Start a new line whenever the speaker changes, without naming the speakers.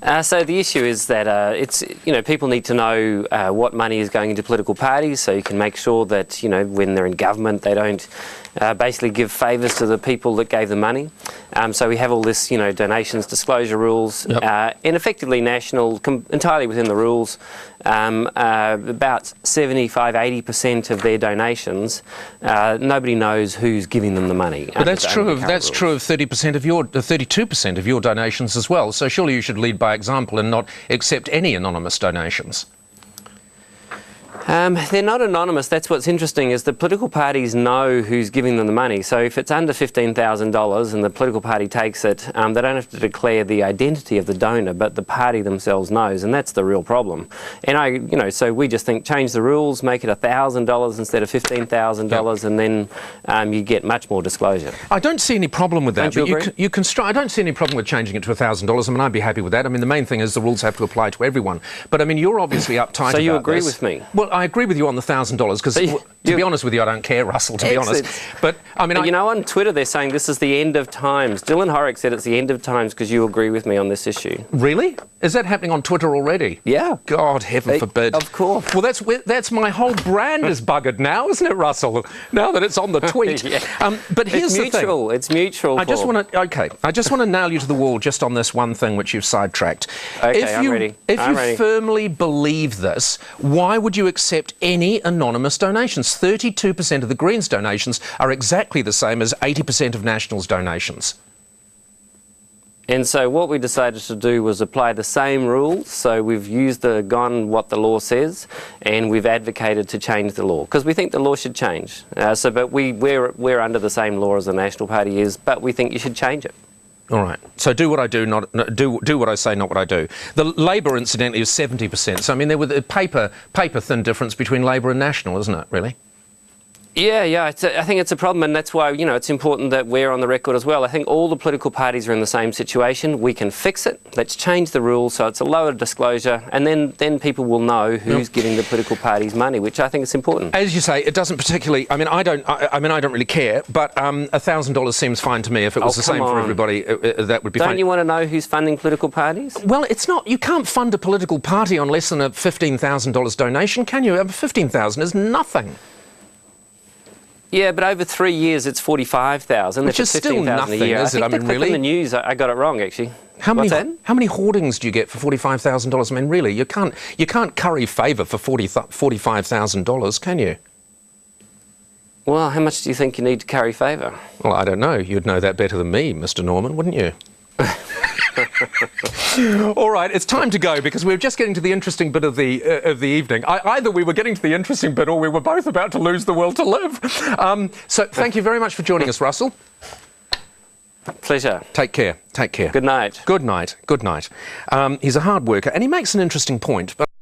So the issue is that people need to know what money is going into political parties, so you can make sure that when they're in government they don't basically give favours to the people that gave the money. So we have all this donations disclosure rules, and effectively national, entirely within the rules. About 75–80% of their donations, nobody knows who's giving them the money.
But that's true of 30% of your 32% of your donations as well. So surely you should lead by example and not accept any anonymous donations.
They're not anonymous. That's what's interesting, is the political parties know who's giving them the money. So if it's under $15,000 and the political party takes it, they don't have to declare the identity of the donor, but the party themselves knows, and that's the real problem. And so we just think change the rules, make it $1,000 instead of $15,000, and then you get much more disclosure.
I don't see any problem with that.
Don't you agree?
I don't see any problem with changing it to $1,000. I mean, I'd be happy with that. I mean, the main thing is the rules have to apply to everyone. But I mean, you're obviously uptight about this.
So you agree with me?
Well, I agree with you on the $1,000 because, to be honest with you, I don't care, Russell, to be honest. But I mean,
on Twitter they're saying this is the end of times. Dylan Horrocks said it's the end of times because you agree with me on this issue.
Really? Is that happening on Twitter already?
Yeah.
God, heaven forbid.
Of course.
Well, that's my whole brand is buggered now, isn't it, Russell? Now that it's on the tweet. But here's the thing.
It's mutual.
I just want to nail you to the wall just on this one thing which you've sidetracked.
Okay, I'm ready.
If you firmly believe this, why would you accept any anonymous donations? 32% of the Greens' donations are exactly the same as 80% of National's donations.
And so what we decided to do was apply the same rules. So we've gone what the law says, and we've advocated to change the law because we think the law should change. But we're under the same law as the National Party is, but we think you should change it.
All right. So do what I do, do what I say, not what I do. The Labor, incidentally, is 70%. So I mean, there was a paper thin difference between Labor and National, isn't it? Really?
Yeah. I think it's a problem, and that's why it's important that we're on the record as well. I think all the political parties are in the same situation. We can fix it. Let's change the rules so it's a lower disclosure, and then people will know who's giving the political parties money, which I think is important.
As you say, it doesn't particularly. I mean, I don't really care, but $1,000 seems fine to me. If it was the same for everybody, that would be fine.
Don't you want to know who's funding political parties?
Well, it's not. You can't fund a political party on less than a $15,000 donation, can you? $15,000 is nothing.
Yeah, but over 3 years it's $45,000.
Which is still nothing, is it? I mean, really?
In the news, I got it wrong, actually.
How many hoardings do you get for $45,000? I mean, really, you can't curry favour for $45,000, can you?
Well, how much do you think you need to curry favour?
Well, I don't know. You'd know that better than me, Mr. Norman, wouldn't you? All right, it's time to go because we're just getting to the interesting bit of the evening. Either we were getting to the interesting bit or we were both about to lose the will to live. So thank you very much for joining us, Russell.
Pleasure.
Take care. Take care.
Good night.
Good night. Good night. He's a hard worker and he makes an interesting point. But